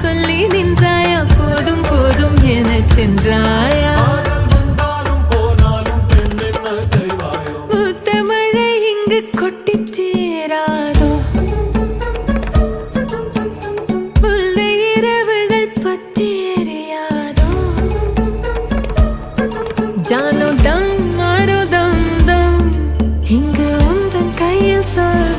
சொல்லி நின்றாயா போதும் போதும் என சென்றாயா ஊத்த மழை இங்கு கொட்டி தீராதோ உள்ள இரவுகள் பத்தி எரியாதோ ஜானோ தம் மாரோ தம் தம் இங்கு உந்தன் கையில் சொல்